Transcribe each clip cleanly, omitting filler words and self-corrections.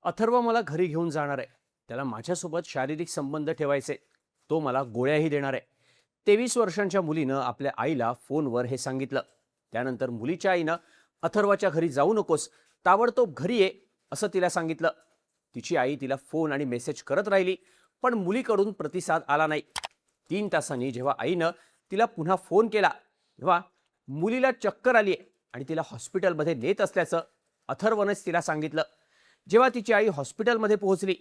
अथर्व मला घरी घेऊन जाणार आहे. त्याला माझ्यासोबत शारीरिक संबंध ठेवायचे. तो मला गोळ्याही देणार आहे. 23 वर्षांच्या मुलीनं आपल्या आईला फोनवर हे सांगितलं. त्यानंतर मुलीच्या आईनं अथर्वच्या घरी जाऊ नकोस, ताबडतोब घरी ये असं तिला सांगितलं. तिची आई तिला फोन आणि मेसेज करत राहिली, पण मुलीकडून प्रतिसाद आला नाही. 3 तासांनी जेव्हा आईनं तिला पुन्हा फोन केला, तेव्हा मुलीला चक्कर आली आणि तिला हॉस्पिटलमध्ये नेत असल्याचं अथर्वनंच तिला सांगितलं. जेव्हा तिची आई हॉस्पिटलमध्ये पोहोचली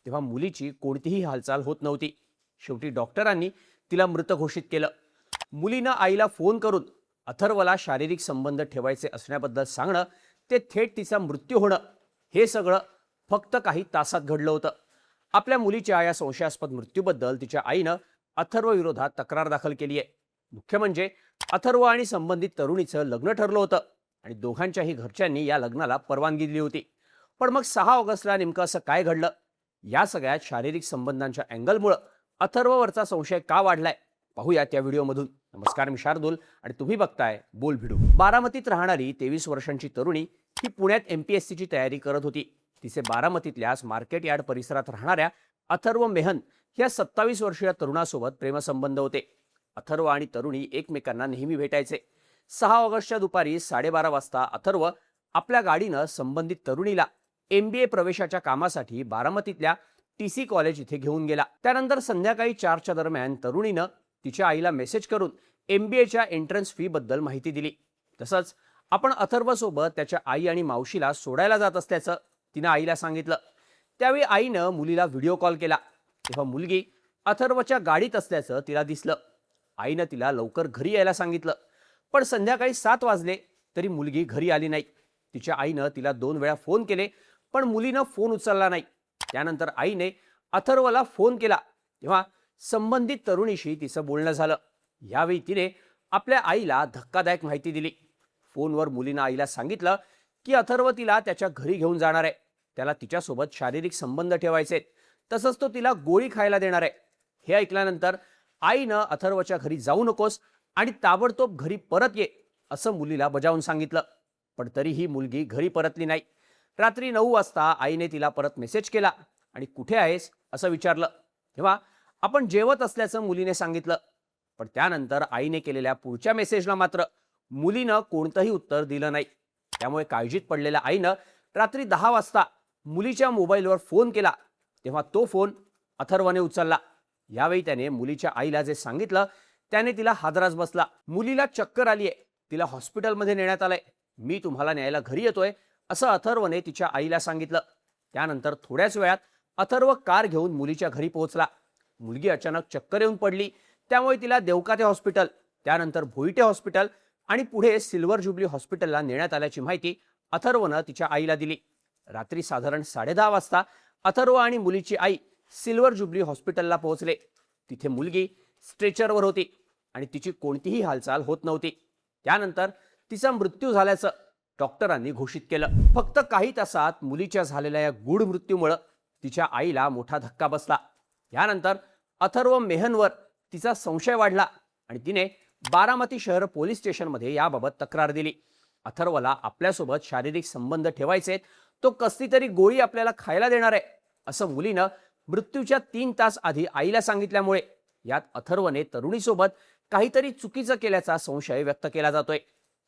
तेव्हा मुलीची कोणतीही हालचाल होत नव्हती. शेवटी डॉक्टरांनी तिला मृत घोषित केलं. मुलीनं आईला फोन करून अथर्वला शारीरिक संबंध ठेवायचे असण्याबद्दल सांगणं, ते थेट तिचा मृत्यू होणं, हे सगळं फक्त काही तासात घडलं होतं. आपल्या मुलीच्या या संशयास्पद मृत्यूबद्दल तिच्या आईनं अथर्व विरोधात तक्रार दाखल केली आहे. मुख्य म्हणजे अथर्व आणि संबंधित तरुणीचं लग्न ठरलं होतं आणि दोघांच्याही घरच्यांनी या लग्नाला परवानगी दिली होती. पण मग 6 ऑगस्टला नेमकं असं काय घडलं? या सगळ्यात शारीरिक संबंधांच्या अँगलमुळं अथर्ववरचा संशय का वाढलाय, पाहूया त्या व्हिडिओमधून. नमस्कार, मी शार्दूल आणि तुम्ही बघताय बोल व्हिडिओ. बारामतीत राहणारी 23 वर्षांची तरुणी ही पुण्यात MPSCची तयारी करत होती. तिचे बारामतीतल्या मार्केट यार्ड परिसरात राहणाऱ्या अथर्व मेहन या 27 वर्षीय तरुणासोबत प्रेमसंबंध होते. अथर्व आणि तरुणी एकमेकांना नेहमी भेटायचे. 6 ऑगस्टच्या दुपारी 12:30 वाजता अथर्व आपल्या गाडीनं संबंधित तरुणीला MBA प्रवेशाच्या कामासाठी बारामतीतल्या TC कॉलेज इथे घेऊन गेला. त्यानंतर संध्याकाळी 4च्या दरम्यान तरुणीनं तिच्या आईला मेसेज करून MBAच्या एंट्रन्स फी बद्दल माहिती दिली. तसंच आपण अथर्वसोबत त्याच्या आई आणि मावशीला सोडायला जात असल्याचं तिनं आईला सांगितलं. त्यावेळी आईनं मुलीला व्हिडिओ कॉल केला तेव्हा मुलगी अथर्वच्या गाडीत असल्याचं तिला दिसलं. आईनं तिला लवकर घरी यायला सांगितलं, पण संध्याकाळी 7 वाजले तरी मुलगी घरी आली नाही. तिच्या आईनं तिला 2 वेळा फोन केले, पण मुलीनं फोन उचलला नाही. त्यानंतर आईने अथर्वला फोन केला तेव्हा संबंधित तरुणीशी तिचं बोलणं झालं. यावेळी तिने आपल्या आईला धक्कादायक माहिती दिली. फोनवर मुलीनं आईला सांगितलं की अथर्व तिला त्याच्या घरी घेऊन जाणार आहे, त्याला तिच्यासोबत शारीरिक संबंध ठेवायचे, तसंच तो तिला गोळी खायला देणार आहे. हे ऐकल्यानंतर आईनं अथर्वच्या घरी जाऊ नकोस आणि ताबडतोब घरी परत ये असं मुलीला बजावून सांगितलं. पण तरीही मुलगी घरी परतली नाही. रात्री 9 वाजता आईने तिला परत मेसेज केला आणि कुठे आहेस असं विचारलं. तेव्हा आपण जेवत असल्याचं मुलीने सांगितलं. पण त्यानंतर आईने केलेल्या पुढच्या मेसेजला मात्र मुलीनं कोणतंही उत्तर दिलं नाही. त्यामुळे काळजीत पडलेल्या आईनं रात्री 10 वाजता मुलीच्या मोबाईलवर फोन केला तेव्हा तो फोन अथर्वने उचलला. यावेळी त्याने मुलीच्या आईला जे सांगितलं त्याने तिला हादराच बसला. मुलीला चक्कर आलीये, तिला हॉस्पिटलमध्ये नेण्यात आलंय, मी तुम्हाला न्यायला घरी येतोय असं अथर्वने तिच्या आईला सांगितलं. त्यानंतर थोड्याच वेळात अथर्व कार घेऊन मुलीच्या घरी पोहोचला. मुलगी अचानक चक्कर येऊन पडली, त्यामुळे तिला देवकाते हॉस्पिटल, त्यानंतर भोईटे हॉस्पिटल आणि पुढे सिल्वर जुबली हॉस्पिटलला नेण्यात आल्याची माहिती अथर्वनं तिच्या आईला दिली. रात्री साधारण 10:30 वाजता अथर्व आणि मुलीची आई सिल्वर जुबली हॉस्पिटलला पोहोचले. तिथे मुलगी स्ट्रेचरवर होती आणि तिची कोणतीही हालचाल होत नव्हती. त्यानंतर तिचा मृत्यू झाल्याचं डॉक्टरांनी घोषित केलं. फक्त काही तासात मुलीच्या झालेल्या या गूढ मृत्यूमुळे तिच्या आईला मोठा धक्का बसला. यानंतर अथर्व मेहनवर तिचा संशय वाढला आणि तिने बारामती शहर पोलीस स्टेशनमध्ये याबाबत तक्रार दिली. अथर्वला आपल्यासोबत शारीरिक संबंध ठेवायचे, तो कसली तरी गोळी आपल्याला खायला देणार आहे असं मुलीनं मृत्यूच्या 3 तास आधी आईला सांगितल्यामुळे यात अथर्वने तरुणीसोबत काहीतरी चुकीचं केल्याचा संशय व्यक्त केला जातोय.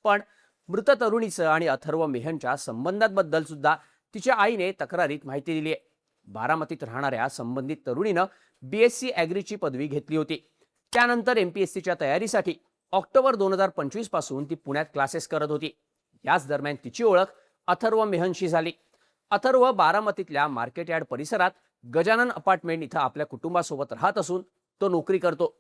पण मृत तरुणीचं आणि अथर्व मेहनच्या संबंधांबद्दल सुद्धा तिच्या आईने तक्रारीत माहिती दिली आहे. बारामतीत राहणाऱ्या संबंधित तरुणीनं BSc ॲग्रीची पदवी घेतली होती. त्यानंतर MPSCच्या तयारीसाठी ऑक्टोबर 2025 पासून ती पुण्यात क्लासेस करत होती. याच दरम्यान तिची ओळख अथर्व मेहनशी झाली. अथर्व बारामतीतल्या मार्केट यार्ड परिसरात गजानन अपार्टमेंट इथं आपल्या कुटुंबासोबत राहत असून तो नोकरी करतो.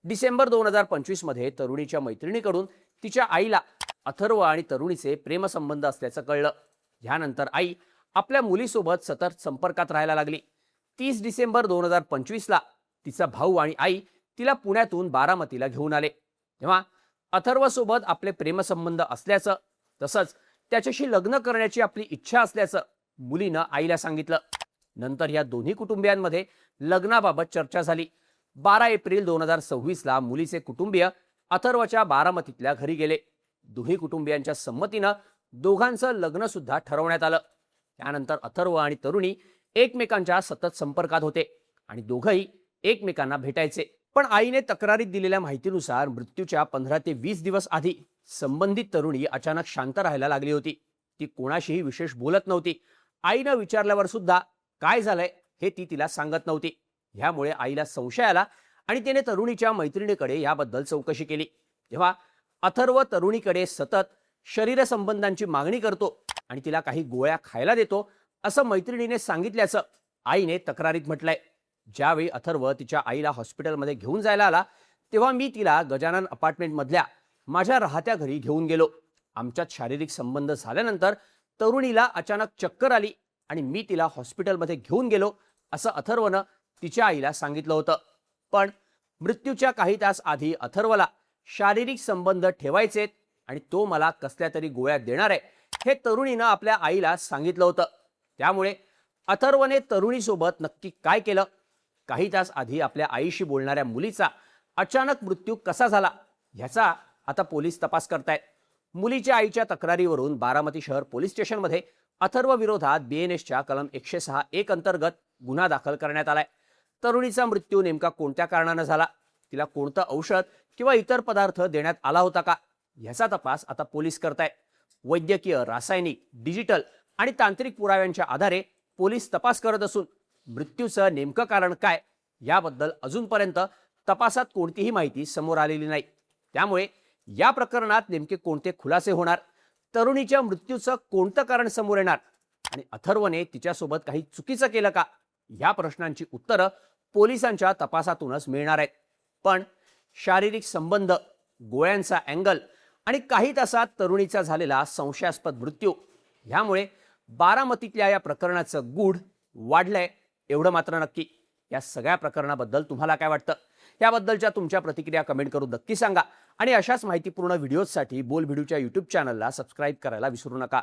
डिसेंबर 2025 मध्ये तरुणीच्या मैत्रिणीकडून तिच्या आईला अथर्व आणि तरुणीचे प्रेमसंबंध असल्याचं कळलं. यानंतर आई आपल्या मुलीसोबत सतत संपर्कात राहायला लागली. 30 डिसेंबर 2025ला तिचा भाऊ आणि आई तिला पुण्यातून बारामतीला घेऊन आले. तेव्हा अथर्वसोबत आपले प्रेमसंबंध असल्याचं, तसंच त्याच्याशी लग्न करण्याची आपली इच्छा असल्याचं मुलीनं आईला सांगितलं. नंतर या दोन्ही कुटुंबियांमध्ये लग्नाबाबत चर्चा झाली. 12 एप्रिल 2026ला मुलीचे कुटुंबीय अथर्वच्या बारामतीतल्या घरी गेले. दोन्ही कुटुंबियांच्या संमतीनं दोघांचं लग्न सुद्धा ठरवण्यात आलं. त्यानंतर अथर्व आणि तरुणी एकमेकांच्या सतत संपर्कात होते आणि दोघंही एकमेकांना भेटायचे. पण आईने तक्रारीत दिलेल्या माहितीनुसार मृत्यूच्या 15 ते 20 दिवस आधी संबंधित तरुणी अचानक शांत राहायला लागली होती. ती कोणाशीही विशेष बोलत नव्हती. आईनं विचारल्यावर सुद्धा काय झालंय हे ती तिला सांगत नव्हती. ह्यामुळे आईला संशय आला आणि तिने तरुणीच्या मैत्रिणीकडे याबद्दल चौकशी केली. तेव्हा अथर्व तरुणीकडे सतत शरीरसंबंधांची मागणी करतो आणि तिला काही गोळ्या खायला देतो असं मैत्रिणीने सांगितल्याचं आईने तक्रारीत म्हटलंय. ज्यावेळी अथर्व तिच्या आईला हॉस्पिटलमध्ये घेऊन जायला आला तेव्हा मी तिला गजानन अपार्टमेंटमधल्या माझ्या राहत्या घरी घेऊन गेलो. आमच्यात शारीरिक संबंध झाल्यानंतर तरुणीला अचानक चक्कर आली आणि मी तिला हॉस्पिटलमध्ये घेऊन गेलो असं अथर्वनं तिच्या आईला सांगितलं होतं. पण मृत्यूच्या काही तास आधी अथर्वला शारीरिक संबंध ठेवायचेत आणि तो मला कसल्या तरी गोळ्या देणार आहे हे तरुणीनं आपल्या आईला सांगितलं होतं. त्यामुळे अथर्वने तरुणीसोबत नक्की काय केलं, काही तास आधी आपल्या आईशी बोलणाऱ्या मुलीचा अचानक मृत्यू कसा झाला ह्याचा आता पोलीस तपास करतायत. मुलीच्या आईच्या तक्रारीवरून बारामती शहर पोलीस स्टेशनमध्ये अथर्व विरोधात BNSच्या कलम 106(1) अंतर्गत गुन्हा दाखल करण्यात आलाय. तरुणीचा मृत्यू नेमका कोणत्या कारणानं झाला, तिला कोणतं औषध किंवा इतर पदार्थ देण्यात आला होता का ह्याचा तपास आता पोलीस करतायत. वैद्यकीय, रासायनिक, डिजिटल आणि तांत्रिक पुराव्यांच्या आधारे पोलीस तपास करत असून मृत्यूचं नेमकं कारण काय याबद्दल अजूनपर्यंत तपासात कोणतीही माहिती समोर आलेली नाही. त्यामुळे या प्रकरणात नेमके कोणते खुलासे होणार, तरुणीच्या मृत्यूचं कोणतं कारण समोर येणार आणि अथर्वने तिच्यासोबत काही चुकीचं केलं का या प्रश्नांची उत्तरं पोलिसांच्या तपासातूनच मिळणार आहेत. पण शारीरिक संबंध, गोळ्यांचा अँगल आणि काही तासात तरुणीचा झालेला संशयास्पद मृत्यू ह्यामुळे बारामतीतल्या या प्रकरणाचं गूढ वाढलंय एवढं मात्र नक्की. या सगळ्या प्रकरणाबद्दल तुम्हाला काय वाटतं याबद्दलच्या तुमच्या प्रतिक्रिया कमेंट करून नक्की सांगा आणि अशाच माहितीपूर्ण व्हिडिओजसाठी बोलभिडूच्या YouTube चॅनलला सबस्क्राईब करायला विसरू नका.